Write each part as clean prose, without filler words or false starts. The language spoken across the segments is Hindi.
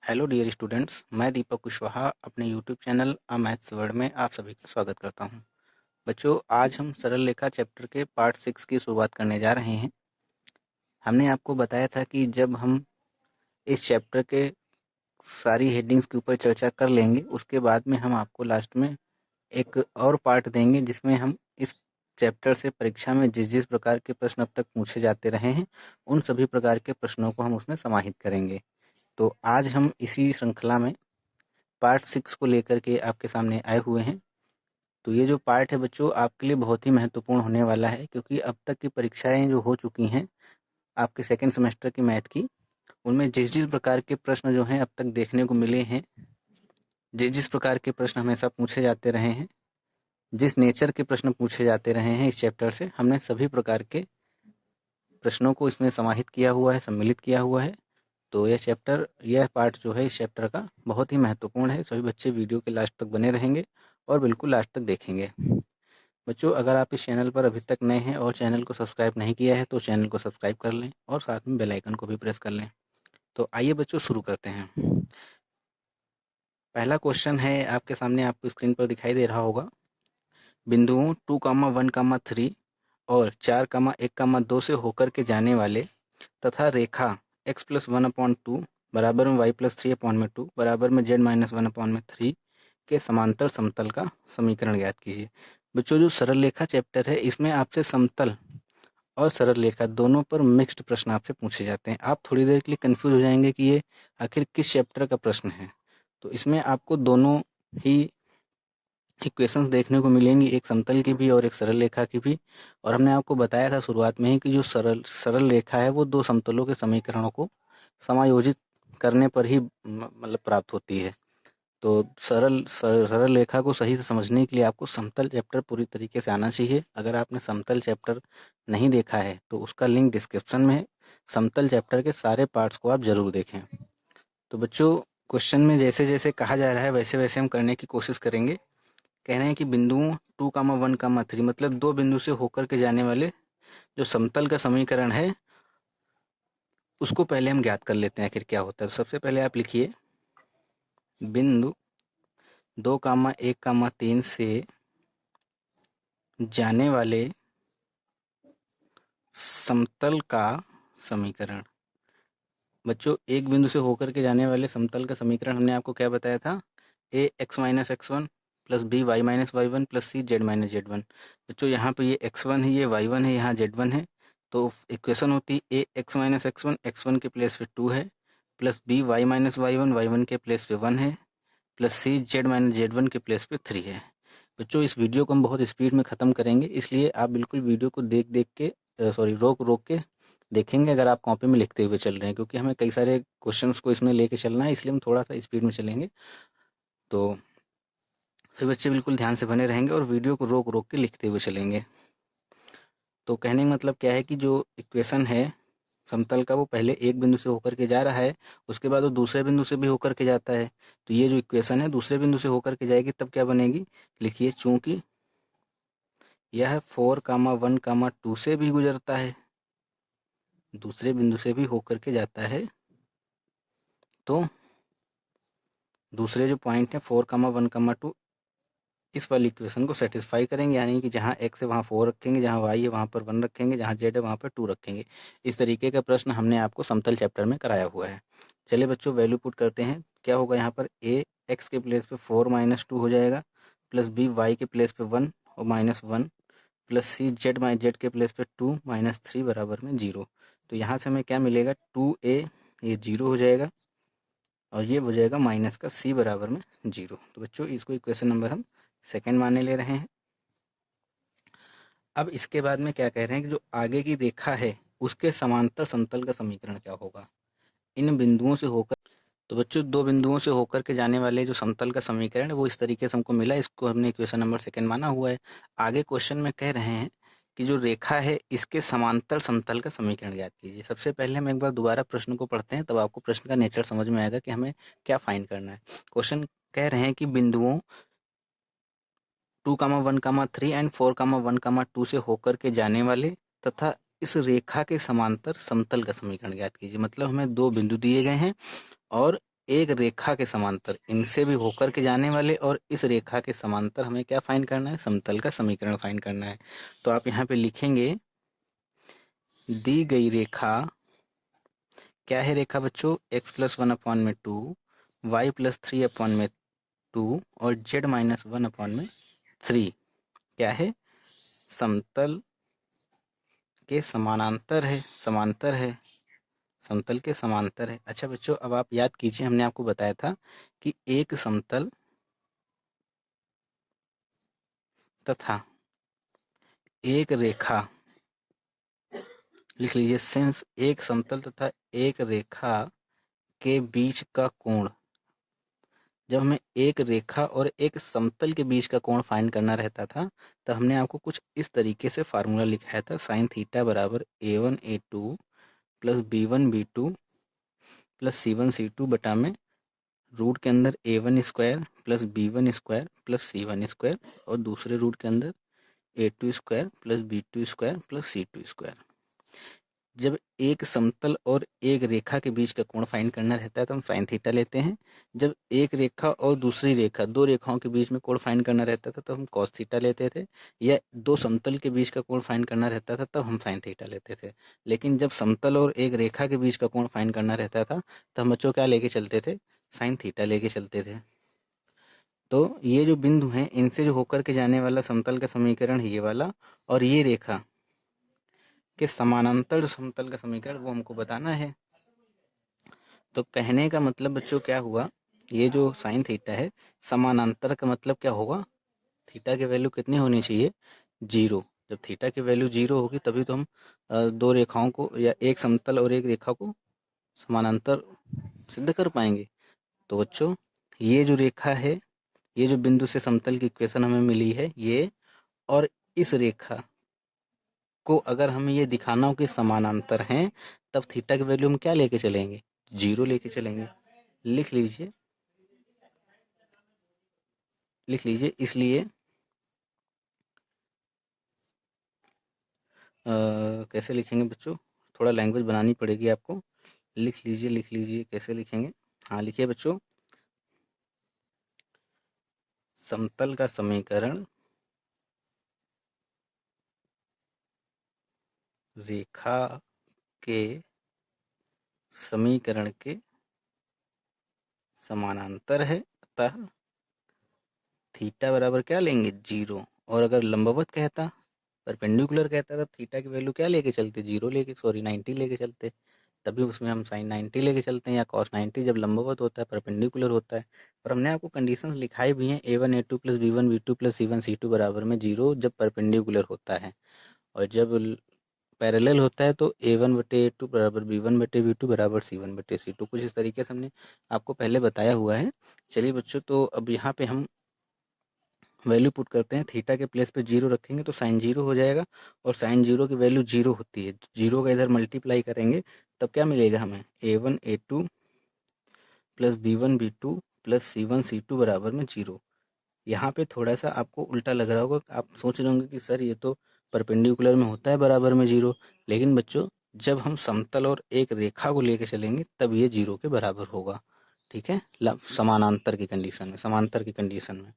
हेलो डियर स्टूडेंट्स, मैं दीपक कुशवाहा अपने यूट्यूब चैनल अ मैथ्स वर्ल्ड में आप सभी का स्वागत करता हूं। बच्चों, आज हम सरल रेखा चैप्टर के पार्ट 6 की शुरुआत करने जा रहे हैं। हमने आपको बताया था कि जब हम इस चैप्टर के सारी हेडिंग्स के ऊपर चर्चा कर लेंगे, उसके बाद में हम आपको लास्ट में एक और पार्ट देंगे जिसमें हम इस चैप्टर से परीक्षा में जिस जिस प्रकार के प्रश्न अब तक पूछे जाते रहे हैं, उन सभी प्रकार के प्रश्नों को हम उसमें समाहित करेंगे। तो आज हम इसी श्रृंखला में पार्ट 6 को लेकर के आपके सामने आए हुए हैं। तो ये जो पार्ट है बच्चों, आपके लिए बहुत ही महत्वपूर्ण होने वाला है, क्योंकि अब तक की परीक्षाएं जो हो चुकी हैं आपके सेकंड सेमेस्टर की मैथ की, उनमें जिस जिस प्रकार के प्रश्न जो हैं अब तक देखने को मिले हैं, जिस जिस प्रकार के प्रश्न हमेशा पूछे जाते रहे हैं, जिस नेचर के प्रश्न पूछे जाते रहे हैं इस चैप्टर से, हमने सभी प्रकार के प्रश्नों को इसमें समाहित किया हुआ है, सम्मिलित किया हुआ है। तो यह पार्ट जो है इस चैप्टर का बहुत ही महत्वपूर्ण है। सभी बच्चे वीडियो के लास्ट तक बने रहेंगे और बिल्कुल लास्ट तक देखेंगे। बच्चों, अगर आप इस चैनल पर अभी तक नए हैं और चैनल को सब्सक्राइब नहीं किया है तो चैनल को सब्सक्राइब कर लें और साथ में बेल आइकन को भी प्रेस कर लें। तो आइए बच्चों, शुरू करते हैं। पहला क्वेश्चन है आपके सामने, आपको स्क्रीन पर दिखाई दे रहा होगा। बिंदुओं 2,1,3 और 4,1,2 से होकर के जाने वाले तथा रेखा x+1/2 बराबर में y+3/2 बराबर में z-1/3 के समांतर समतल का समीकरण ज्ञात कीजिए। बच्चों, जो सरल रेखा चैप्टर है इसमें आपसे समतल और सरल रेखा दोनों पर मिक्स्ड प्रश्न आपसे पूछे जाते हैं। आप थोड़ी देर के लिए कंफ्यूज हो जाएंगे कि ये आखिर किस चैप्टर का प्रश्न है। तो इसमें आपको दोनों ही इक्वेशंस देखने को मिलेंगी, एक समतल की भी और एक सरल रेखा की भी। और हमने आपको बताया था शुरुआत में ही कि जो सरल रेखा है वो दो समतलों के समीकरणों को समायोजित करने पर ही मतलब प्राप्त होती है। तो सरल रेखा को सही से समझने के लिए आपको समतल चैप्टर पूरी तरीके से आना चाहिए। अगर आपने समतल चैप्टर नहीं देखा है तो उसका लिंक डिस्क्रिप्शन में है। समतल चैप्टर के सारे पार्ट्स को आप जरूर देखें। तो बच्चों, क्वेश्चन में जैसे जैसे कहा जा रहा है वैसे वैसे हम करने की कोशिश करेंगे। कह रहे हैं कि बिंदुओं 2,1,3 मतलब दो बिंदु से होकर के जाने वाले जो समतल का समीकरण है उसको पहले हम ज्ञात कर लेते हैं आखिर क्या होता है। तो सबसे पहले आप लिखिए, बिंदु 2,1,3 से जाने वाले समतल का समीकरण। बच्चों, एक बिंदु से होकर के जाने वाले समतल का समीकरण हमने आपको क्या बताया था? A x-x1 plus b y-y1 plus c z-z1। बच्चों, यहाँ पे ये x1 है, ये y1 है, यहाँ z1 है। तो इक्वेशन होती है ए x-x1, x1 के प्लेस पे 2 है, प्लस बी y-y1, y1 के प्लेस पे 1 है, प्लस सी z-z1 के प्लेस पे 3 है। बच्चों, इस वीडियो को हम बहुत स्पीड में ख़त्म करेंगे, इसलिए आप बिल्कुल वीडियो को देख देख के रोक रोक के देखेंगे अगर आप कॉपी में लिखते हुए चल रहे हैं, क्योंकि हमें कई सारे क्वेश्चंस को इसमें लेके चलना है, इसलिए हम थोड़ा सा स्पीड में चलेंगे। तो सभी बच्चे बिल्कुल ध्यान से बने रहेंगे और वीडियो को रोक रोक के लिखते हुए चलेंगे। तो कहने का मतलब क्या है कि जो इक्वेशन है समतल का वो पहले एक बिंदु से होकर के जा रहा है, उसके बाद वो दूसरे बिंदु से भी होकर के जाता है। तो ये जो इक्वेशन है दूसरे बिंदु से होकर के जाएगी, तब क्या बनेगी? लिखिए, चूंकि यह 4,1,2 से भी गुजरता है, दूसरे बिंदु से भी होकर के जाता है, तो दूसरे जो पॉइंट है 4,1,2 इस वाली इक्वेशन को सेटिस्फाई करेंगे, यानी कि जहाँ x है वहाँ 4 रखेंगे, जहाँ y है वहाँ पर 1 रखेंगे, जहाँ z है वहाँ पर 2 रखेंगे। इस तरीके का प्रश्न हमने आपको समतल चैप्टर में कराया हुआ है। चलिए बच्चों, वैल्यू पुट करते हैं। क्या होगा यहाँ पर? a x के प्लेस पे 4-2 हो जाएगा, प्लस b y के प्लेस पे 1 और -1, प्लस सी z के प्लेस पे 2 -3 बराबर में 0। तो यहाँ से हमें क्या मिलेगा? 2a, ये 0 हो जाएगा और ये हो जाएगा माइनस का c बराबर में 0। तो बच्चों, इसको इक्वेशन नंबर हम सेकेंड मानने ले रहे हैं। अब इसके बाद में क्या कह रहे हैं कि जो आगे की रेखा है उसके समांतर समतल का समीकरण क्या होगा? इन बिंदुओं से होकर, तो बच्चों दो बिंदुओं से होकर के जाने वाले जो समतल का समीकरण है वो इस तरीके से हमको मिला, इसको हमने इक्वेशन नंबर सेकेंड माना हुआ है। आगे क्वेश्चन में कह रहे हैं कि जो रेखा है इसके समांतर समतल का समीकरण ज्ञात कीजिए। सबसे पहले हम एक बार दोबारा प्रश्न को पढ़ते हैं, तब आपको प्रश्न का नेचर समझ में आएगा कि हमें क्या फाइंड करना है। क्वेश्चन कह रहे हैं कि बिंदुओं 2,1,3 एंड 4,1,2 से होकर के जाने वाले तथा इस रेखा के समांतर समतल का समीकरण ज्ञात कीजिए। मतलब हमें दो बिंदु दिए गए हैं और एक रेखा के समांतर, इनसे भी होकर के जाने वाले और इस रेखा के समांतर हमें क्या फाइंड करना है, समतल का समीकरण फाइंड करना है। तो आप यहाँ पे लिखेंगे दी गई रेखा, क्या है रेखा बच्चों, x प्लस 1 में 2, y प्लस 3 में 2 और z माइनस 1 में 3 क्या है, समतल के समानांतर है, समांतर है, समतल के समांतर है। अच्छा बच्चों, अब आप याद कीजिए, हमने आपको बताया था कि एक समतल तथा एक रेखा, लिख लीजिए, सिंस एक समतल तथा एक रेखा के बीच का कोण, जब हमें एक रेखा और एक समतल के बीच का कोण फाइंड करना रहता था, तो हमने आपको कुछ इस तरीके से फार्मूला लिखाया था, साइन थीटा बराबर a1 a2 plus b1 b2 plus c1 c2 बटा में रूट के अंदर a1 square plus b1 square plus c1 square और दूसरे रूट के अंदर a2 square plus b2 square plus c2 square. जब एक समतल और एक रेखा के बीच का कोण फाइंड करना रहता है तो हम साइन थीटा लेते हैं। जब एक रेखा और दूसरी रेखा, दो रेखाओं के बीच में कोण फाइंड करना रहता था तो हम कॉस थीटा लेते थे, या दो समतल के बीच का कोण फाइंड करना रहता था तब हम साइन थीटा लेते थे। लेकिन जब समतल और एक रेखा के बीच का कोण फाइंड करना रहता था तो हम बच्चों क्या लेके चलते थे, साइन थीटा लेके चलते थे। तो ये जो बिंदु हैं, इनसे जो होकर के जाने वाला समतल का समीकरण है ये वाला, और ये रेखा के समानांतर जो समतल का समीकरण वो हमको बताना है। तो कहने का मतलब बच्चों क्या हुआ, ये जो साइन थीटा है, समानांतर का मतलब क्या होगा, थीटा की वैल्यू कितनी होनी चाहिए, 0। जब थीटा की वैल्यू 0 होगी तभी तो हम दो रेखाओं को या एक समतल और एक रेखा को समानांतर सिद्ध कर पाएंगे। तो बच्चों, ये जो रेखा है, ये जो बिंदु से समतल की इक्वेशन हमें मिली है ये, और इस रेखा को अगर हमें ये दिखाना हो कि समानांतर हैं, तब थीटा की वैल्यू हम क्या लेके चलेंगे, 0 लेके चलेंगे। लिख लीजिए, लिख लीजिए, इसलिए कैसे लिखेंगे बच्चों, थोड़ा लैंग्वेज बनानी पड़ेगी आपको। लिख लीजिए, लिख लीजिए, कैसे लिखेंगे, हाँ लिखिए बच्चों, समतल का समीकरण रेखा के समीकरण के समानांतर है, अतः थीटा बराबर क्या लेंगे, 0। और अगर लंबवत कहता, परपेंडिकुलर कहता था, थीटा की वैल्यू क्या लेके चलते, 0 लेके, सॉरी 90 लेके चलते, तभी उसमें हम साइन 90 लेके चलते हैं, या कॉस 90 जब लंबवत होता है, परपेंडिकुलर होता है। और हमने आपको कंडीशंस लिखाई भी हैं, a1 a2 plus b1 b2 plus c1 c2 बराबर में 0 जब परपेंडिकुलर होता है, और जब पैरेलल होता है तो a1/a2 बराबर b1/b2 बराबर c1/c2। कुछ इस तरीके से हमने आपको पहले बताया हुआ है। चलिए बच्चों, तो अब यहाँ पे हम वैल्यू पुट करते हैं, थीटा के प्लेस पे 0 रखेंगे तो साइन 0 हो जाएगा, और साइन 0 की वैल्यू 0 होती है, 0 का इधर मल्टीप्लाई करेंगे तब क्या मिलेगा हमें, a1 a2 plus b1 b2 plus c1 c2 बराबर में 0। यहाँ पे थोड़ा सा आपको उल्टा लग रहा होगा, आप सोच रहे होंगे कि सर ये तो परपेंडिकुलर में होता है बराबर में 0, लेकिन बच्चों जब हम समतल और एक रेखा को लेके चलेंगे तब ये 0 के बराबर होगा, ठीक है, समानांतर की कंडीशन में, समांतर की कंडीशन में।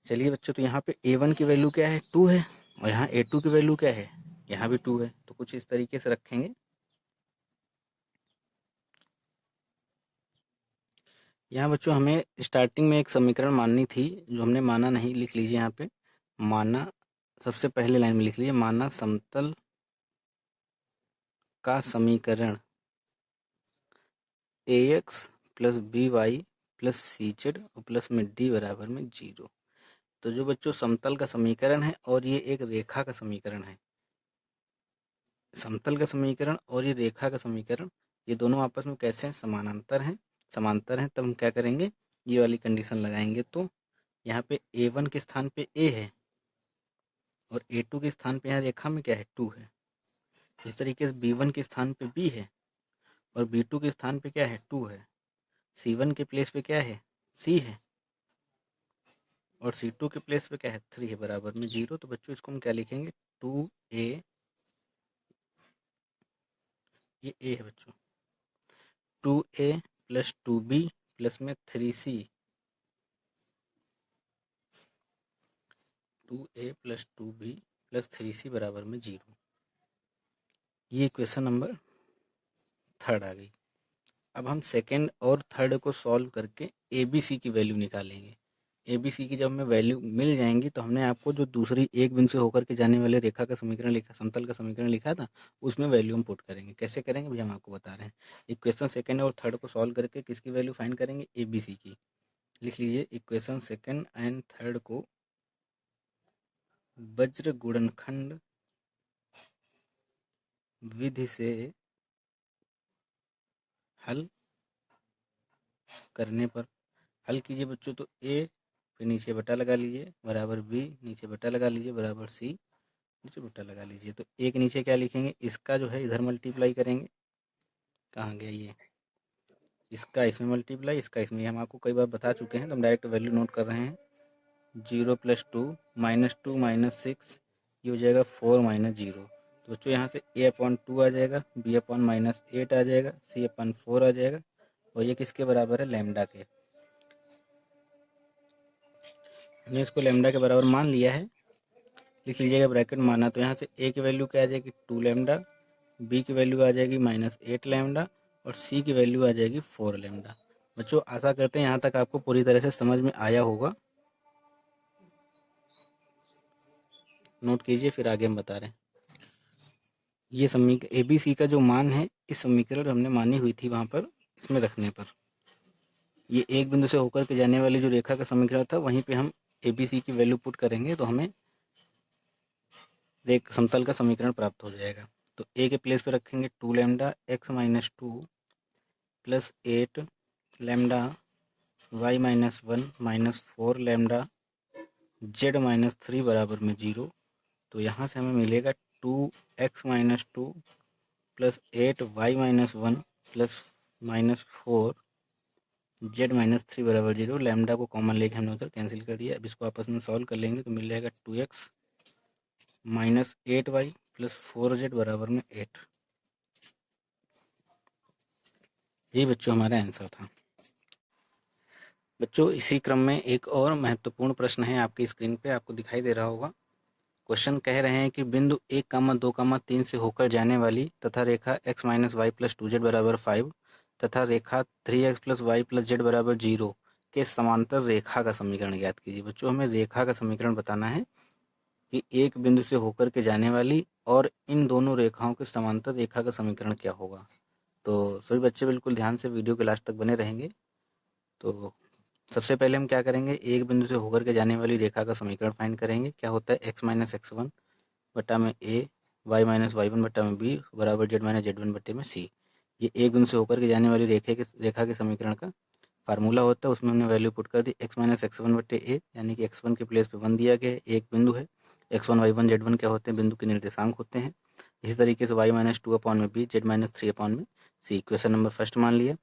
चलिए बच्चों, तो यहाँ पे a1 की वैल्यू क्या है, 2 है, और यहाँ a2 की वैल्यू क्या है, यहाँ भी 2 है, तो कुछ इस तरीके से रखेंगे। यहाँ बच्चों हमें स्टार्टिंग में एक समीकरण माननी थी, जो हमने माना नहीं, लिख लीजिए यहाँ पे, माना, सबसे पहले लाइन में लिख लीजिए, माना समतल का समीकरण ax plus by plus c z plus में d बराबर में 0। तो जो बच्चों समतल का समीकरण है और ये एक रेखा का समीकरण है, समतल का समीकरण और ये रेखा का समीकरण, ये दोनों आपस में कैसे हैं, समानांतर हैं, समांतर हैं, तब हम क्या करेंगे, ये वाली कंडीशन लगाएंगे। तो यहाँ पे a1 के स्थान पे a है और a2 के स्थान पे यहाँ रेखा में क्या है, 2 है। इस तरीके से b1 के स्थान पे b है और b2 के स्थान पे क्या है, 2 है। c1 के प्लेस पे क्या है, c है, और c2 के प्लेस पे क्या है, 3 है, बराबर में 0। तो बच्चों इसको हम क्या लिखेंगे, 2a, ये a है बच्चों, 2a प्लस 2b प्लस में 3c, 2a plus 2b plus 3c बराबर में 0। ये इक्वेशन नंबर थर्ड आ गई। अब हम सेकेंड और थर्ड को सॉल्व करके ए बी सी की वैल्यू निकालेंगे। ए बी सी की जब हमें वैल्यू मिल जाएंगी तो हमने आपको जो दूसरी एक बिंदु से होकर के जाने वाले रेखा का समीकरण लिखा, समतल का समीकरण लिखा था, उसमें वैल्यू हम पुट करेंगे। कैसे करेंगे भी हम आपको बता रहे हैं। इक्वेशन सेकेंड और थर्ड को सॉल्व करके किसकी वैल्यू फाइंड करेंगे, ए बी सी की। लिख लीजिए इक्वेशन सेकेंड एंड थर्ड को वज्र गुणनखंड विधि से हल करने पर, हल कीजिए बच्चों। तो ए फिर नीचे बटा लगा लीजिए बराबर बी, नीचे बटा लगा लीजिए बराबर सी, नीचे बटा लगा लीजिए। तो एक नीचे क्या लिखेंगे, इसका जो है इधर मल्टीप्लाई करेंगे। कहाँ गया ये, इसका इसमें मल्टीप्लाई, इसका इसमें। हम आपको कई बार बता चुके हैं तो हम डायरेक्ट वैल्यू नोट कर रहे हैं। 0 + 2 -2 -6, ये हो जाएगा 4 - 0। तो बच्चों यहाँ से a/2 आ जाएगा, b/-8 आ जाएगा, c/4 आ जाएगा, और ये किसके बराबर है, लैम्डा के। हमने इसको लैम्डा के बराबर मान लिया है। लिख लीजिएगा ब्रैकेट माना, तो यहाँ से a की वैल्यू क्या आ जाएगी 2 लैम्डा, b की वैल्यू आ जाएगी -8 लैम्डा, और c की वैल्यू आ जाएगी 4 लैम्डा। बच्चों आशा करते हैं यहाँ तक आपको पूरी तरह से समझ में आया होगा। नोट कीजिए, फिर आगे हम बता रहे हैं। ये समीकरण ए बी सी का जो मान है, इस समीकरण हमने मानी हुई थी वहाँ पर, इसमें रखने पर ये एक बिंदु से होकर के जाने वाली जो रेखा का समीकरण था, वहीं पे हम ए बी सी की वैल्यू पुट करेंगे तो हमें एक समतल का समीकरण प्राप्त हो जाएगा। तो ए के प्लेस पे रखेंगे 2 lambda x-2 plus 8 lambda y-1 -4 lambda z-3 बराबर में 0। तो यहाँ से हमें मिलेगा 2x-2 plus 8y-1 plus -4 z-3 बराबर 0। लैम्डा को कॉमन लेके हमने उधर कैंसिल कर दिया। अब इसको आपस में सॉल्व कर लेंगे तो मिल जाएगा 2x -8y प्लस 4z बराबर में 8। ये बच्चों हमारा आंसर था। बच्चों इसी क्रम में एक और महत्वपूर्ण प्रश्न है, आपकी स्क्रीन पे आपको दिखाई दे रहा होगा। क्वेश्चन कह रहे हैं कि बिंदु 1, 2, 3 से होकर जाने वाली तथा रेखा x - y + 2z बराबर 5 तथा रेखा 3x + y + z बराबर 0 के समांतर रेखा का समीकरण ज्ञात कीजिए। बच्चों हमें रेखा का समीकरण बताना है कि एक बिंदु से होकर के जाने वाली और इन दोनों रेखाओं के समांतर रेखा का समीकरण क्या होगा। तो सभी बच्चे बिल्कुल ध्यान से वीडियो के लास्ट तक बने रहेंगे। तो सबसे पहले हम क्या करेंगे, एक बिंदु से होकर के जाने वाली रेखा का समीकरण फाइंड करेंगे। क्या होता है, x - x1 बटा में a, y - y1 बटा में b बराबर z - z1 बटे में c। ये एक बिंदु से होकर के जाने वाली रेखा के समीकरण का फार्मूला होता है। उसमें हमने वैल्यू पुट कर दी x - x1 बटे a, यानी कि x1 के प्लेस पे 1 दिया गया है, एक बिंदु है। x1 y1 z1 क्या होते हैं, बिंदु के निर्देशांक होते हैं। इसी तरीके से y - 2 में b, z - 3 में c। क्वेश्चन नंबर फर्स्ट मान लिया।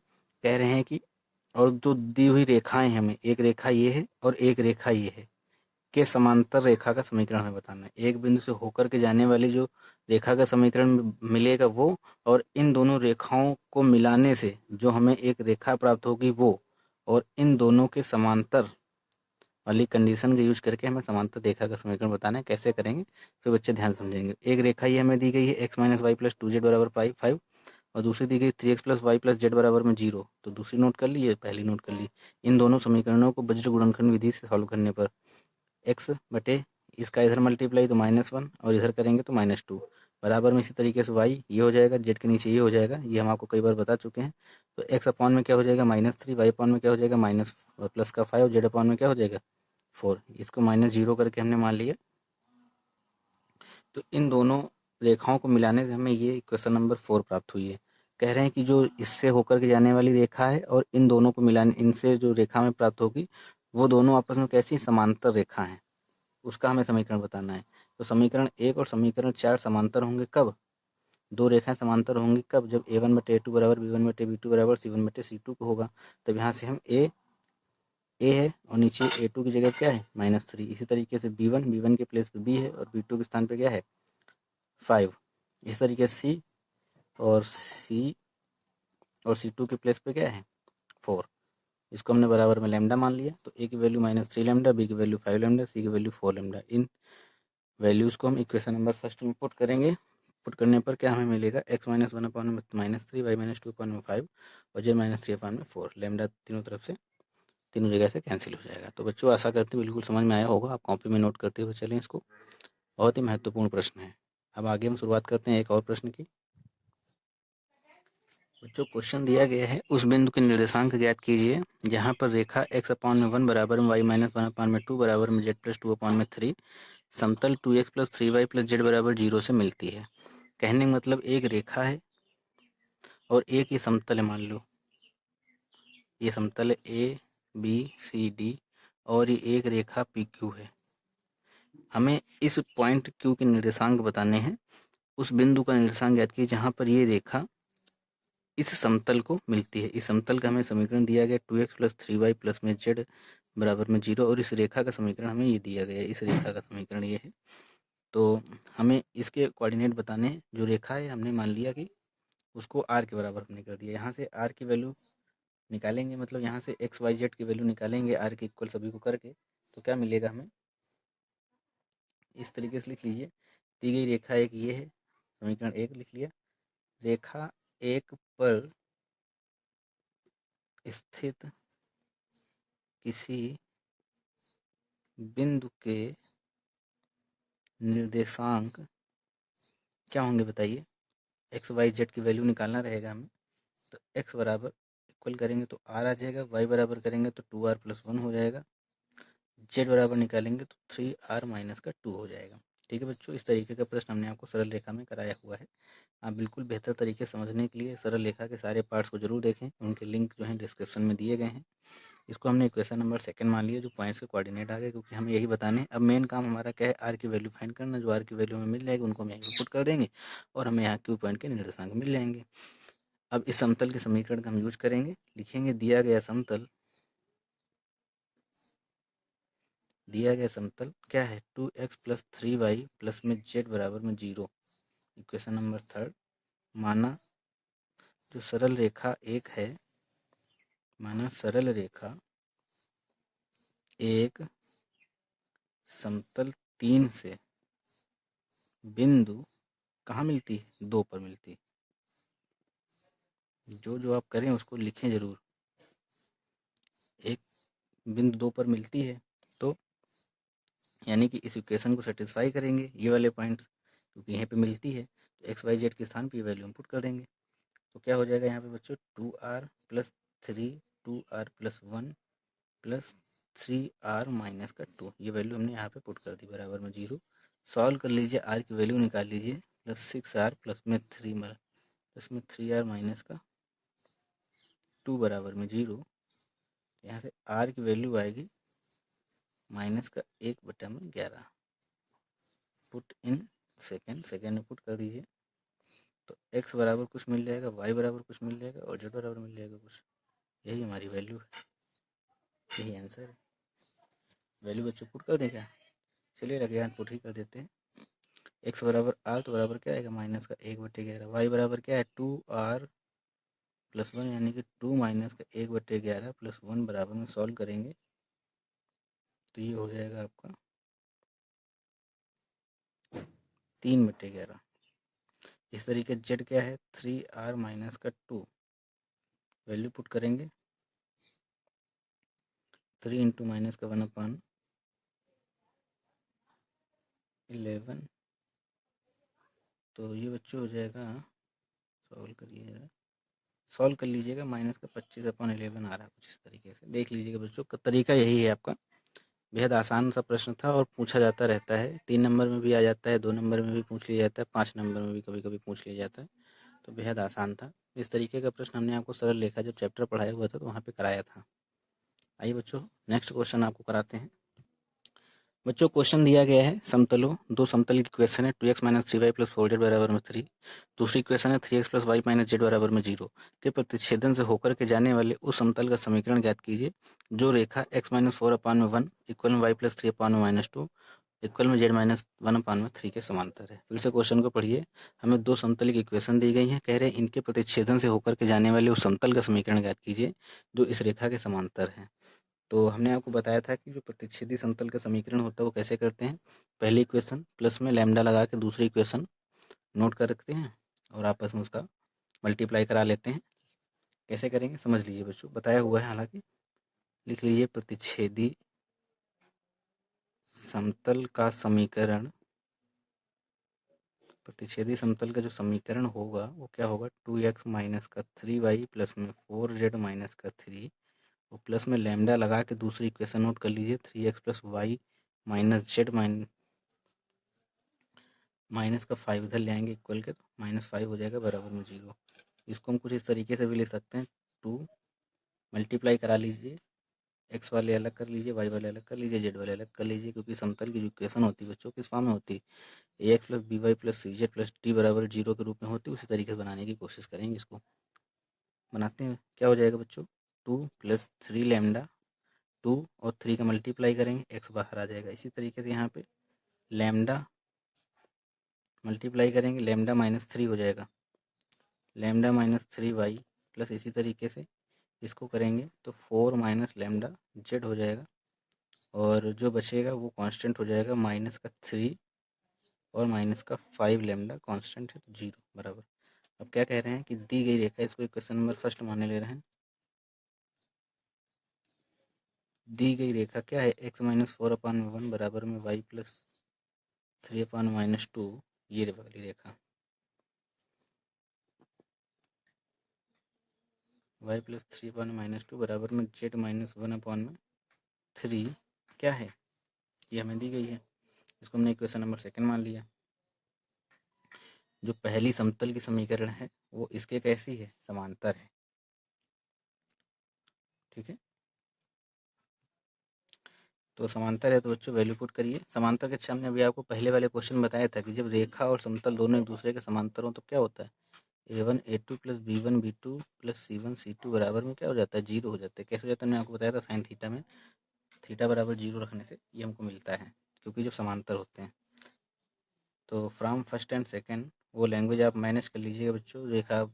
कह रहे हैं कि और जो दी हुई रेखाएं हमें, एक रेखा ये है और एक रेखा ये है, के समांतर रेखा का समीकरण हमें बताना है। एक बिंदु से होकर के जाने वाली जो रेखा का समीकरण मिलेगा वो, और इन दोनों रेखाओं को मिलाने से जो हमें एक रेखा प्राप्त होगी वो, और इन दोनों के समांतर वाली कंडीशन का यूज करके हमें समांतर रेखा का समीकरण बताना है। कैसे करेंगे तो बच्चे ध्यान समझेंगे। एक रेखा ये हमें दी गई है x - y + 2z बराबर 5, और दूसरी दी गई 3x + y + z बराबर में 0। तो दूसरी नोट कर ली, ये पहली नोट कर ली। इन दोनों समीकरणों को वज्र गुणनखंड विधि से सॉल्व करने पर x बटे इसका इधर मल्टीप्लाई तो -1, और इधर करेंगे तो -2 बराबर में, इसी तरीके से y ये हो जाएगा, z के नीचे ये हो जाएगा। ये हम आपको कई बार बता चुके हैं। तो x अपॉन में क्या हो जाएगा -3, y अपॉन में क्या हो जाएगा +5, और z अपॉन में क्या हो जाएगा 4। इसको -0 करके हमने मान लिया। तो इन दोनों रेखाओं को मिलाने से हमें ये क्वेश्चन नंबर 4 प्राप्त हुई है। कह रहे हैं कि जो इससे होकर के जाने वाली रेखा है और इन दोनों को मिलाने, इनसे जो रेखा में प्राप्त होगी वो दोनों आपस में कैसी समांतर रेखा हैं, उसका हमें समीकरण बताना है। तो समीकरण 1 और समीकरण 4 समांतर होंगे कब, दो रेखाएं समांतर होंगी कब, जब a1 बटे a2 बराबर b1 बटे b2 बराबर c1 बटे c2 को होगा। तब यहाँ से हम a है और नीचे a2 की जगह क्या है -3। इसी तरीके से b1 के प्लेस पे b है और b2 के स्थान पे क्या है 5। इस तरीके से c और c और c2 के प्लेस पे क्या है 4। इसको हमने बराबर में लैम्डा मान लिया, तो ए की वैल्यू -3 लैम्डा, बी की वैल्यू 5 लैम्डा, सी की वैल्यू 4 लैम्डा। इन वैल्यूज़ को हम इक्वेशन नंबर फर्स्ट में पुट करेंगे। पुट करने पर क्या हमें मिलेगा, x - 1/3, y - 2/5 और z - 3/4। लैम्डा तीनों तरफ से तीनों जगह से कैंसिल हो जाएगा। तो बच्चों आशा करते हैं बिल्कुल समझ में आया होगा। आप कॉपी में नोट करते हुए चलें इसको, बहुत ही महत्वपूर्ण प्रश्न है। अब आगे हम शुरुआत करते हैं एक और प्रश्न की। बच्चों क्वेश्चन दिया गया है, उस बिंदु के निर्देशांक ज्ञात कीजिए जहां पर रेखा x/1 बराबर में y - 1/2 बराबर में z + 2/3 समतल 2x + 3y + z बराबर 0 से मिलती है। कहने का मतलब एक रेखा है और एक ये समतल है, मान लो ये समतल है ABCD और ये एक रेखा PQ है। हमें इस पॉइंट Q के निर्देशांक बताने हैं। उस बिंदु का निर्देशांक ज्ञात कीजिए जहां पर ये रेखा इस समतल को मिलती है। इस समतल का हमें समीकरण दिया गया 2x + 3y + में z बराबर में 0 और इस रेखा का समीकरण हमें ये दिया गया है। इस रेखा का समीकरण ये है। तो हमें इसके कोऑर्डिनेट बताने हैं। जो रेखा है हमने मान लिया कि उसको r के बराबर हमने कर दिया। यहाँ से r की वैल्यू निकालेंगे, मतलब यहाँ से x y z की वैल्यू निकालेंगे r के इक्वल सभी को करके, तो क्या मिलेगा हमें, इस तरीके से लिख लीजिए। दी गई रेखा एक ये है, समीकरण 1 लिख लिया। रेखा 1 पर स्थित किसी बिंदु के निर्देशांक क्या होंगे बताइए। x y z की वैल्यू निकालना रहेगा हमें, तो x बराबर इक्वल करेंगे तो r आ जाएगा, y बराबर करेंगे तो 2r + 1 हो जाएगा, z बराबर निकालेंगे तो 3r - 2 हो जाएगा। ठीक है बच्चों, इस तरीके का प्रश्न हमने आपको सरल रेखा में कराया हुआ है। आप बिल्कुल बेहतर तरीके से समझने के लिए सरल रेखा के सारे पार्ट्स को जरूर देखें। उनके लिंक जो हैं डिस्क्रिप्शन में दिए गए हैं। इसको हमने इक्वेशन नंबर 2 मान लिया, जो पॉइंट्स के कोऑर्डिनेट आ गए, क्योंकि हमें यही बताने। अब मेन काम हमारा क्या है, आर की वैल्यू फाइंड करना। जो आर की वैल्यू हमें मिल जाएगी उनको हम यहीं पुट कर देंगे और हमें यहाँ क्यू पॉइंट के निर्देशांक मिल जाएंगे। अब इस समतल के समीकरण का हम यूज करेंगे। लिखेंगे दिया गया समतल क्या है, 2x + 3y + में z बराबर में 0। इक्वेशन नंबर 3 माना जो सरल रेखा एक है, माना सरल रेखा एक समतल 3 से बिंदु कहाँ मिलती है, 2 पर मिलती है। जो आप करें उसको लिखें जरूर। एक बिंदु 2 पर मिलती है, तो यानी कि इस इक्वेशन को सेटिस्फाई करेंगे ये वाले पॉइंट्स, क्योंकि यहाँ पे मिलती है। तो एक्स वाई जेड के स्थान पे वैल्यू हम पुट कर देंगे। तो क्या हो जाएगा यहाँ पे बच्चों, 2r + 3 2r + 1 + 3r - 2, ये वैल्यू हमने यहाँ पे पुट कर दी बराबर में 0। सॉल्व कर लीजिए, r की वैल्यू निकाल लीजिए, +6r + में 3r - 2 बराबर में 0। यहाँ से r की वैल्यू आएगी -1/11। पुट इन सेकेंड में पुट कर दीजिए। तो x बराबर कुछ मिल जाएगा, y बराबर कुछ मिल जाएगा और z बराबर मिल जाएगा कुछ। यही हमारी वैल्यू है, यही आंसर है। वैल्यू बच्चों पुट कर दें क्या, चलिए लगे हाथ पुट ही कर देते हैं। x बराबर r, तो बराबर क्या आएगा, -1/11। y बराबर क्या है, 2r + 1, यानी कि 2 - 1/11 + 1 बराबर में सॉल्व करेंगे तो ये हो जाएगा आपका 3/11। इस तरीके z क्या है, 3r - 2, वैल्यू पुट करेंगे 3 × -1/11, तो ये बच्चों हो जाएगा, सॉल्व कर लीजिएगा, -25/11 आ रहा है कुछ इस तरीके से। देख लीजिएगा बच्चों, तरीका यही है आपका। बेहद आसान सा प्रश्न था और पूछा जाता रहता है। 3 नंबर में भी आ जाता है, 2 नंबर में भी पूछ लिया जाता है, 5 नंबर में भी कभी कभी पूछ लिया जाता है। तो बेहद आसान था। इस तरीके का प्रश्न हमने आपको सरल रेखा जब चैप्टर पढ़ाया हुआ था तो वहाँ पे कराया था। आइए बच्चों नेक्स्ट क्वेश्चन आपको कराते हैं। बच्चों क्वेश्चन दिया गया है, समतलों, दो समतल की इक्वेशन है 2x - 3y + 4z बराबर में 3। दूसरी इक्वेशन है 3x + y - z बराबर में 0 के प्रतिच्छेदन से होकर के जाने वाले उस समतल का समीकरण ज्ञात कीजिए जो रेखा x - 4/1 = y + 3/2 इक्वल में z-1/3 के समांतर है। फिर से क्वेश्चन को पढ़िए। हमें दो समतल की इक्वेशन दी गई है। कह रहे हैं इनके प्रतिच्छेदन से होकर के जाने वाले उस समतल का समीकरण ज्ञात कीजिए जो इस रेखा के समांतर है। तो हमने आपको बताया था कि जो प्रतिच्छेदी समतल का समीकरण होता है वो कैसे करते हैं। पहली इक्वेशन प्लस में लैम्डा लगा के दूसरी इक्वेशन नोट कर रखते हैं और आपस में उसका मल्टीप्लाई करा लेते हैं। कैसे करेंगे समझ लीजिए बच्चों, बताया हुआ है हालांकि। लिख लीजिए प्रतिच्छेदी समतल का समीकरण। प्रतिच्छेदी समतल का जो समीकरण होगा वो क्या होगा, 2x माइनस का 3y प्लस में 4z माइनस का 3 और प्लस में लैम्डा लगा के दूसरी इक्वेशन नोट कर लीजिए 3x plus y minus z minus का 5 इधर ले आएंगे इक्वल के, तो -5 हो जाएगा बराबर में 0। इसको हम कुछ इस तरीके से भी लिख सकते हैं, 2 मल्टीप्लाई करा लीजिए, एक्स वाले अलग कर लीजिए, वाई वाले अलग कर लीजिए, जेड वाले अलग कर लीजिए, क्योंकि समतल की जो इक्वेशन होती है बच्चों किस फॉर्म में होती है, a x plus b y plus c z plus d बराबर 0 के रूप में होती है। उसी तरीके से बनाने की कोशिश करेंगे। इसको बनाते हैं, क्या हो जाएगा बच्चों, 2 प्लस 3 लैम्डा, 2 और 3 का मल्टीप्लाई करेंगे, एक्स बाहर आ जाएगा। इसी तरीके से यहाँ पे लैम्डा मल्टीप्लाई करेंगे, लैम्डा -3 हो जाएगा, लैम्डा -3y प्लस इसी तरीके से इसको करेंगे तो 4 माइनस लैम्डा जेड हो जाएगा और जो बचेगा वो कांस्टेंट हो जाएगा -3 और -5 लैम्डा कांस्टेंट है तो 0 बराबर। अब क्या कह रहे हैं कि दी गई रेखा, इसको इक्वेशन नंबर फर्स्ट मानने ले रहे हैं। दी गई रेखा क्या है, x-4/1 बराबर में y प्लस 3/-2, ये वाली रेखा y प्लस 3/-2 बराबर में z-1/3 क्या है, ये हमें दी गई है। इसको हमने इक्वेशन नंबर सेकंड मान लिया। जो पहली समतल की समीकरण है वो इसके कैसी है, समांतर है। ठीक है, तो समांतर है तो बच्चों वैल्यू पुट करिए। समांतर के अच्छा हमने अभी आपको पहले वाले क्वेश्चन बताया था कि जब रेखा और समतल दोनों एक दूसरे के समांतर हो तो क्या होता है, a1 a2 plus b1 b2 plus c1 c2 बराबर में क्या हो जाता है, 0 हो जाता है। कैसे हो जाता है, मैंने आपको बताया था साइन थीटा में, थीटा बराबर 0 रखने से ये हमको मिलता है, क्योंकि जब समांतर होते हैं। तो फ्रॉम फर्स्ट एंड सेकेंड वो लैंग्वेज आप मैनेज कर लीजिएगा बच्चों। रेखा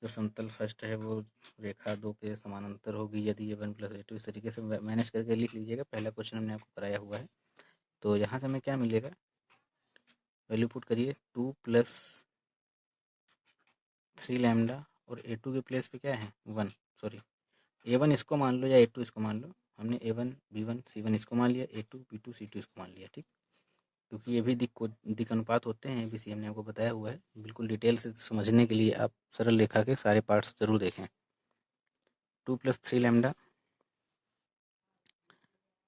जो समतल फर्स्ट है वो रेखा 2 के समानांतर होगी यदि ये 1 प्लस a2, इस तरीके से मैनेज करके लिख लीजिएगा। पहला क्वेश्चन हमने आपको कराया हुआ है। तो यहाँ से हमें क्या मिलेगा, वैल्यू पुट करिए, 2 प्लस 3 लैम्डा और a2 के प्लेस पे क्या है 1, सॉरी a1 इसको मान लो या a2 इसको मान लो। हमने a1 b1 c1 इसको मान लिया, a2 b2 c2 इसको मान लिया। ठीक, क्योंकि ये भी दिक् अनुपात होते हैं, ABC हमने आपको बताया हुआ है। बिल्कुल डिटेल से समझने के लिए आप सरल रेखा के सारे पार्ट्स जरूर देखें। 2 प्लस 3 लैम्डा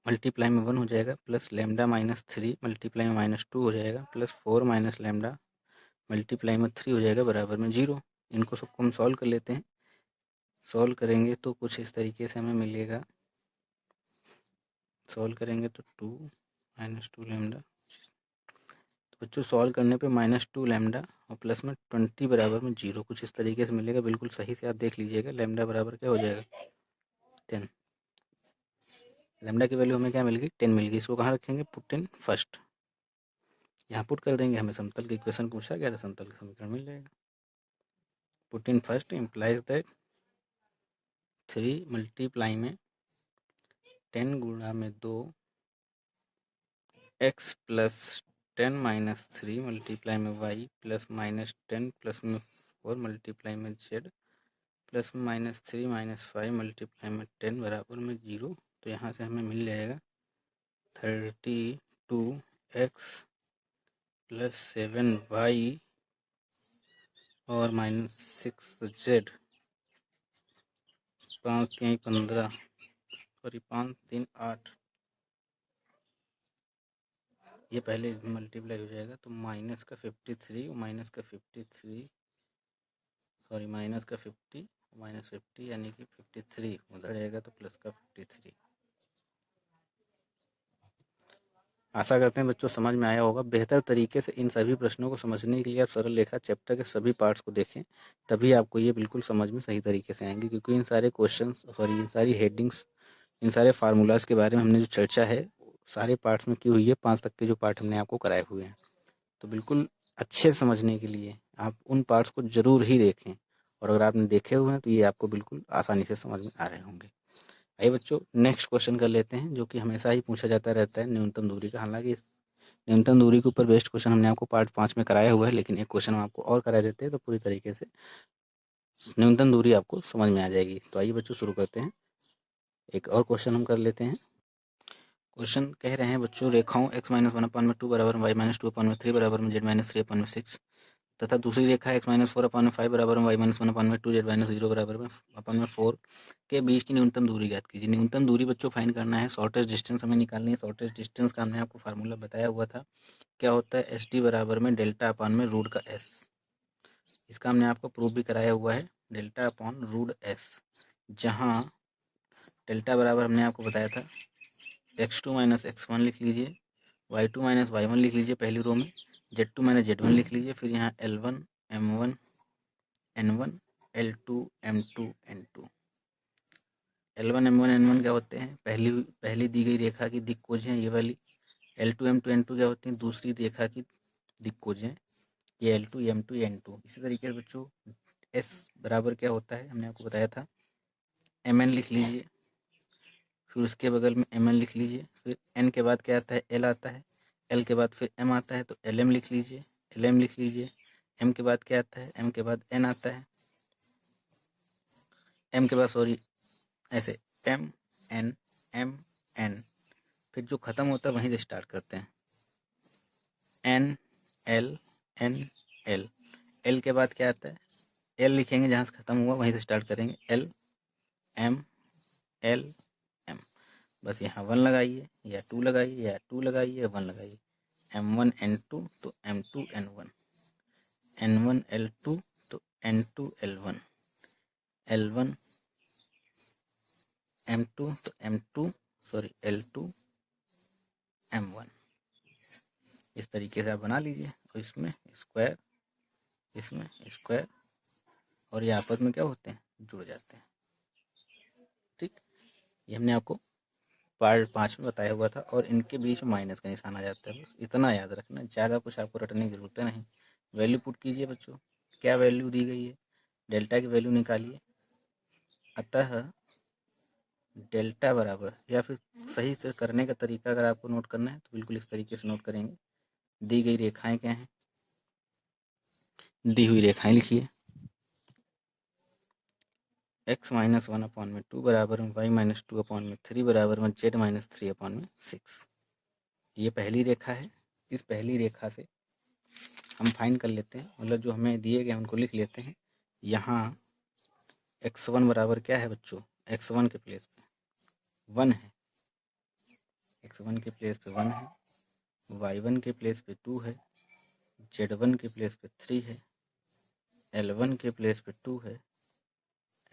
मल्टीप्लाई में 1 हो जाएगा, प्लस लैम्डा -3 मल्टीप्लाई में -2 हो जाएगा, प्लस 4 माइनस लैम्डा मल्टीप्लाई में 3 हो जाएगा बराबर में 0। इनको सबको हम सॉल्व कर लेते हैं। सॉल्व करेंगे तो कुछ इस तरीके से हमें मिलेगा, सॉल्व करेंगे तो 2 -2 लैम्डा, तो बच्चों सॉल्व करने पे -2 लैम्डा और प्लस में 20 बराबर में 0, कुछ इस तरीके से मिलेगा। बिल्कुल सही से आप देख लीजिएगा। लैम्डा बराबर क्या हो जाएगा 10, लैम्डा की वैल्यू हमें क्या मिल गई 10 मिल गई। इसको कहाँ रखेंगे, पुट इन फर्स्ट, यहाँ पुट कर देंगे। हमें समतल की इक्वेशन पूछा गया था, समतल का समीकरण मिल जाएगा। Put in first implies that 3 multiply में 10 गुणा में 2 x प्लस 10 माइनस 3 मल्टीप्लाई में y प्लस -10 प्लस में 4 मल्टीप्लाई में z प्लस -3 -5 मल्टीप्लाई में 10 बराबर में 0। तो यहाँ से हमें मिल जाएगा 32x प्लस 7y और -6z, 5 3 15, सॉरी 5 3 8, ये पहले मल्टीप्लाई हो जाएगा तो माइनस का 53 माइनस का 53, सॉरी माइनस का 50 -50 यानी कि 53 उधर जाएगा तो प्लस का 53। आशा करते हैं बच्चों समझ में आया होगा। बेहतर तरीके से इन सभी प्रश्नों को समझने के लिए आप सरल रेखा चैप्टर के सभी पार्ट्स को देखें, तभी आपको ये बिल्कुल समझ में सही तरीके से आएंगे। क्योंकि इन सारे क्वेश्चन, सॉरी इन सारी हेडिंग्स, इन सारे फार्मूलाज के बारे में हमने जो चर्चा है सारे पार्ट्स में की हुई है, 5 तक के जो पार्ट हमने आपको कराए हुए हैं। तो बिल्कुल अच्छे से समझने के लिए आप उन पार्ट्स को ज़रूर ही देखें, और अगर आपने देखे हुए हैं तो ये आपको बिल्कुल आसानी से समझ में आ रहे होंगे। आइए बच्चों, नेक्स्ट क्वेश्चन कर लेते हैं, जो कि हमेशा ही पूछा जाता रहता है न्यूनतम दूरी का। हालांकि इस न्यूनतम दूरी के ऊपर बेस्ड क्वेश्चन हमने आपको पार्ट 5 में कराया हुआ है, लेकिन एक क्वेश्चन हम आपको और करा देते हैं तो पूरी तरीके से न्यूनतम दूरी आपको समझ में आ जाएगी। तो आइए बच्चों, शुरू करते हैं। एक और क्वेश्चन हम कर लेते हैं। क्वेश्चन कह रहे हैं बच्चों, रेखाओं x-1/2 बराबर y-2/3 बराबर z -3/6 तथा दूसरी रेखा x-4/5 बराबर y-1/2 z-0 बराबर 4 के बीच की न्यूनतम दूरी ज्ञात कीजिए। न्यूनतम दूरी बच्चों फाइंड करना है, शॉर्टेस्ट डिस्टेंस हमें निकालनी है। शॉर्टेस्ट डिस्टेंस का हमने आपको फार्मूला बताया हुआ था, क्या होता है, एस टी बराबर में डेल्टा अपॉन में रूट का एस। इसका हमने आपको प्रूफ भी कराया हुआ है, डेल्टा अपॉन रूट एस, जहाँ डेल्टा बराबर हमने आपको बताया था x2 माइनस x1 लिख लीजिए, y2 माइनस y1 लिख लीजिए पहली रो में, z2 माइनस z1 लिख लीजिए, फिर यहाँ L1 M1 N1 L2 M2 N2। L1 M1 N1 क्या होते हैं, पहली दी गई रेखा की दिक्कोज हैं ये वाली। L2 M2 N2 क्या होती हैं, दूसरी रेखा की दिक्कोज हैं ये L2 M2 N2। इसी तरीके से बच्चों S बराबर क्या होता है, हमने आपको बताया था, MN लिख लीजिए, फिर उसके बगल में MN लिख लीजिए, फिर N के बाद क्या आता है, L आता है, L के बाद फिर M आता है तो LM लिख लीजिए, LM लिख लीजिए, M के बाद क्या आता है, M के बाद N आता है, M के बाद सॉरी ऐसे M N M N, फिर जो खत्म होता है वहीं से स्टार्ट करते हैं, N L N L। L के बाद क्या आता है, L लिखेंगे, जहाँ से खत्म हुआ वहीं से स्टार्ट करेंगे, L M L M। बस यहाँ 1 लगाइए या 2 लगाइए या 2 लगाइए या 1 लगाइए, M1 N2 तो M2 N1, N1 L2 तो N2 L1, L1 M2 तो L2 M1। इस तरीके से आप बना लीजिए, और इसमें स्क्वायर, इसमें स्क्वायर, और ये आपस में क्या होते हैं, जुड़ जाते हैं। ठीक, ये हमने आपको पार्ट 5 में बताया हुआ था, और इनके बीच में माइनस का निशान आ जाता है, बस इतना याद रखना, ज़्यादा कुछ आपको रटने की जरूरत नहीं। वैल्यू पुट कीजिए बच्चों, क्या वैल्यू दी गई है, डेल्टा की वैल्यू निकालिए। अतः डेल्टा बराबर, या फिर सही से करने का तरीका अगर आपको नोट करना है तो बिल्कुल इस तरीके से नोट करेंगे। दी गई रेखाएं क्या हैं, दी हुई रेखाएं लिखिए, x-1/2 बराबर में y-2/3 बराबर में z-3/6। ये पहली रेखा है। इस पहली रेखा से हम फाइंड कर लेते हैं, मतलब जो हमें दिए गए उनको लिख लेते हैं। यहाँ x1 बराबर क्या है बच्चों, x1 के प्लेस पे 1 है, x1 के प्लेस पे 1 है, y1 के प्लेस पे 2 है, z1 के प्लेस पे 3 है, L1 के प्लेस पे 2 है,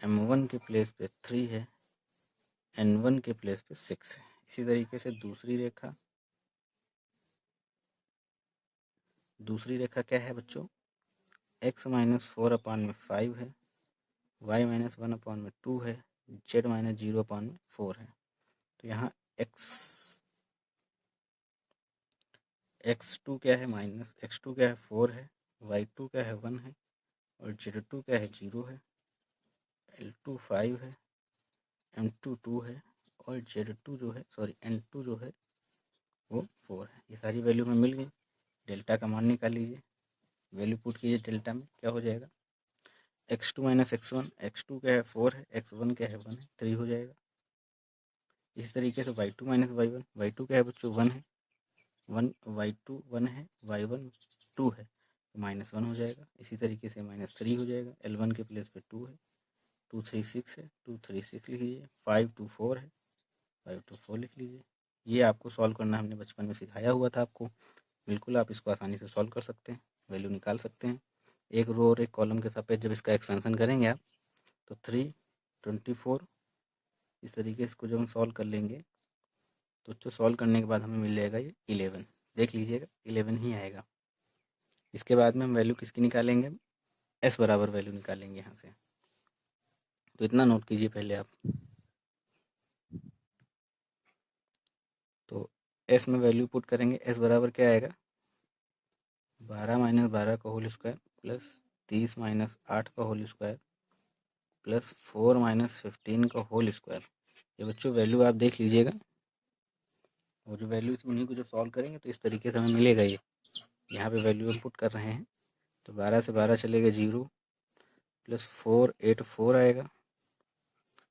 M1 के प्लेस पे 3 है, N1 के प्लेस पे 6 है। इसी तरीके से दूसरी रेखा क्या है बच्चों, x-4/5 है, y-1/2 है, z-0/4 है। तो यहाँ x2 क्या है, x2 क्या है, 4 है, y2 क्या है, 1 है, और z2 क्या है, 0 है, L2 5 है, M2 2 है, और Z2 जो है N2 जो है वो 4 है। ये सारी वैल्यू में मिल गई। डेल्टा का मान निकाल लीजिए, वैल्यू पुट कीजिए, डेल्टा में क्या हो जाएगा, x2 माइनस x1, x2 क्या है 4 है, x1 क्या है 1 है, 3 हो जाएगा। इसी तरीके से y2 माइनस y1, y2 क्या है बच्चों 1 है, 1 y2 1 है, y1 2 है, तो -1 हो जाएगा। इसी तरीके से -3 हो जाएगा, L1 के प्लेस पे 2 है, 2 3 6 है, 2 3 6 लिख लीजिए, 5 2 4 है, 5 2 4 लिख लीजिए। ये आपको सॉल्व करना हमने बचपन में सिखाया हुआ था आपको, बिल्कुल आप इसको आसानी से सॉल्व कर सकते हैं, वैल्यू निकाल सकते हैं। एक रो और एक कॉलम के सापेक्ष जब इसका एक्सपेंशन करेंगे आप, तो 3 24 इस तरीके से इसको जब हम सॉल्व कर लेंगे तो जो सॉल्व करने के बाद हमें मिल जाएगा ये 11। देख लीजिएगा 11 ही आएगा। इसके बाद में हम वैल्यू किसकी निकालेंगे, s बराबर वैल्यू निकालेंगे यहाँ से। तो इतना नोट कीजिए पहले आप। तो एस में वैल्यू पुट करेंगे। एस बराबर क्या आएगा, 12 माइनस 12 का होल स्क्वायर प्लस 30 माइनस 8 का होल स्क्वायर प्लस 4 माइनस 15 का होल स्क्वायर। ये बच्चों वैल्यू आप देख लीजिएगा, और जो वैल्यू उन्हीं को जो सॉल्व करेंगे तो इस तरीके से हमें मिलेगा। ये यहाँ पे वैल्यू हम पुट कर रहे हैं, तो 12 से 12 चलेगा 0 प्लस 4 8 4 आएगा,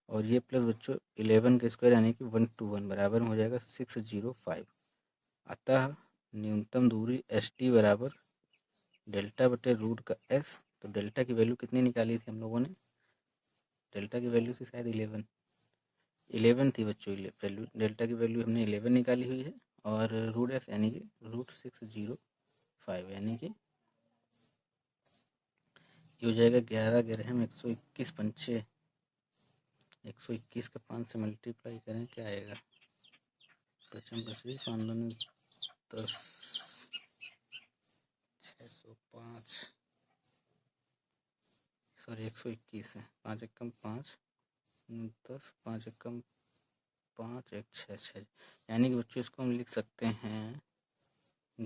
और ये प्लस बच्चों 11 का स्क्वायर यानी कि 121 बराबर हो जाएगा 605। अतः न्यूनतम दूरी एस टी बराबर डेल्टा बटे रूट का एस। तो डेल्टा की वैल्यू कितनी निकाली थी हम लोगों ने, डेल्टा की वैल्यू थी शायद 11 थी बच्चों। वैल्यू डेल्टा की वैल्यू हमने 11 निकाली हुई है, और रूट एस यानी कि रूट 605 यानी कि ये हो जाएगा 11 ग्राम 121 पंचे 121 का 5 से मल्टीप्लाई करें क्या आएगा, पचम पचीस 10 605 सॉरी 121 है, 5 एकम 5 10 5 एकम 5 1 6 6, यानी कि बच्चों इसको हम लिख सकते हैं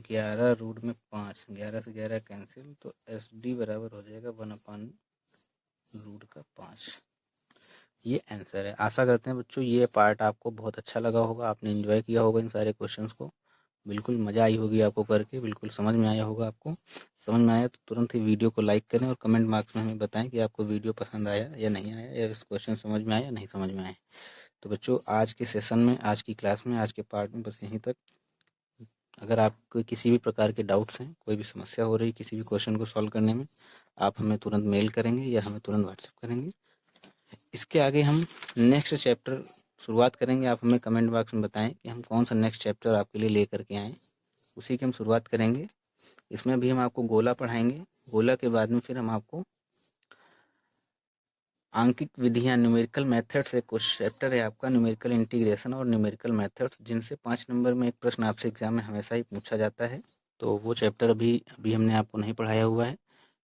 11 रूट में 5, 11 से 11 कैंसिल, तो एस डी बराबर हो जाएगा 1/रूट का 5। ये आंसर है। आशा करते हैं बच्चों ये पार्ट आपको बहुत अच्छा लगा होगा, आपने एंजॉय किया होगा इन सारे क्वेश्चंस को, बिल्कुल मज़ा आई होगी आपको करके, बिल्कुल समझ में आया होगा आपको। समझ में आया तो तुरंत ही वीडियो को लाइक करें और कमेंट बॉक्स में हमें बताएं कि आपको वीडियो पसंद आया या नहीं आया, या इस क्वेश्चन समझ में आया या नहीं समझ में आया। तो बच्चों आज के सेशन में, आज की क्लास में, आज के पार्ट में बस यहीं तक। अगर आपको किसी भी प्रकार के डाउट्स हैं, कोई भी समस्या हो रही किसी भी क्वेश्चन को सॉल्व करने में, आप हमें तुरंत मेल करेंगे या हमें तुरंत व्हाट्सएप करेंगे। इसके आगे हम नेक्स्ट चैप्टर शुरुआत करेंगे। आप हमें कमेंट बॉक्स में बताएं कि हम कौन सा नेक्स्ट चैप्टर आपके लिए लेकर के आएँ, उसी की हम शुरुआत करेंगे। इसमें भी हम आपको गोला पढ़ाएंगे। गोला के बाद में फिर हम आपको आंकिक विधियां, न्यूमेरिकल मेथड्स, एक चैप्टर है आपका न्यूमेरिकल इंटीग्रेशन और न्यूमेरिकल मेथड्स, जिनसे 5 नंबर में एक प्रश्न आपसे एग्जाम में हमेशा ही पूछा जाता है। तो वो चैप्टर अभी हमने आपको नहीं पढ़ाया हुआ है,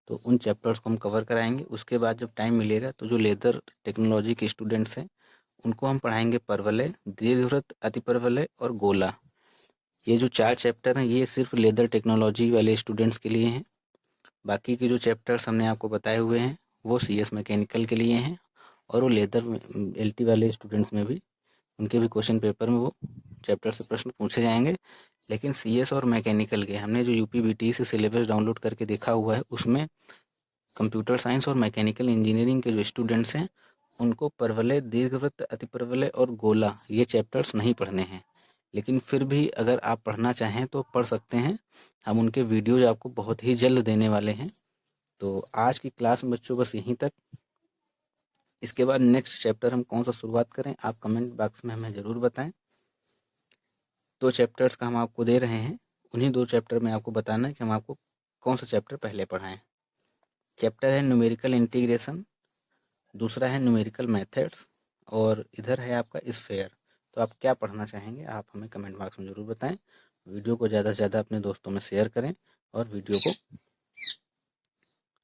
तो उन चैप्टर्स को हम कवर कराएंगे। उसके बाद जब टाइम मिलेगा तो जो लेदर टेक्नोलॉजी के स्टूडेंट्स हैं उनको हम पढ़ाएंगे परवलय, दीर्घवृत्त, अतिपरवलय और गोला। ये जो 4 चैप्टर हैं ये सिर्फ लेदर टेक्नोलॉजी वाले स्टूडेंट्स के लिए हैं। बाकी के जो चैप्टर्स हमने आपको बताए हुए हैं वो CS मैकेनिकल के लिए हैं, और वो लेदर LT वाले स्टूडेंट्स में भी, उनके भी क्वेश्चन पेपर में वो चैप्टर से प्रश्न पूछे जाएंगे। लेकिन CS और मैकेनिकल के हमने जो UPBT से सिलेबस डाउनलोड करके देखा हुआ है, उसमें कंप्यूटर साइंस और मैकेनिकल इंजीनियरिंग के जो स्टूडेंट्स हैं उनको परवलय, दीर्घवृत्त, अतिपरवलय और गोला ये चैप्टर्स नहीं पढ़ने हैं। लेकिन फिर भी अगर आप पढ़ना चाहें तो पढ़ सकते हैं, हम उनके वीडियोज आपको बहुत ही जल्द देने वाले हैं। तो आज की क्लास में बच्चों बस यहीं तक। इसके बाद नेक्स्ट चैप्टर हम कौन सा शुरुआत करें आप कमेंट बॉक्स में हमें ज़रूर बताएं। 2 चैप्टर्स का हम आपको दे रहे हैं, उन्हीं 2 चैप्टर में आपको बताना है कि हम आपको कौन सा चैप्टर पहले पढ़ाएं। चैप्टर है न्यूमेरिकल इंटीग्रेशन, दूसरा है न्यूमेरिकल मेथड्स, और इधर है आपका स्फेयर। तो आप क्या पढ़ना चाहेंगे आप हमें कमेंट बॉक्स में ज़रूर बताएं। वीडियो को ज़्यादा से ज़्यादा अपने दोस्तों में शेयर करें और वीडियो को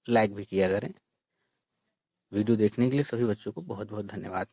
लाइक भी किया करें। वीडियो देखने के लिए सभी बच्चों को बहुत बहुत धन्यवाद।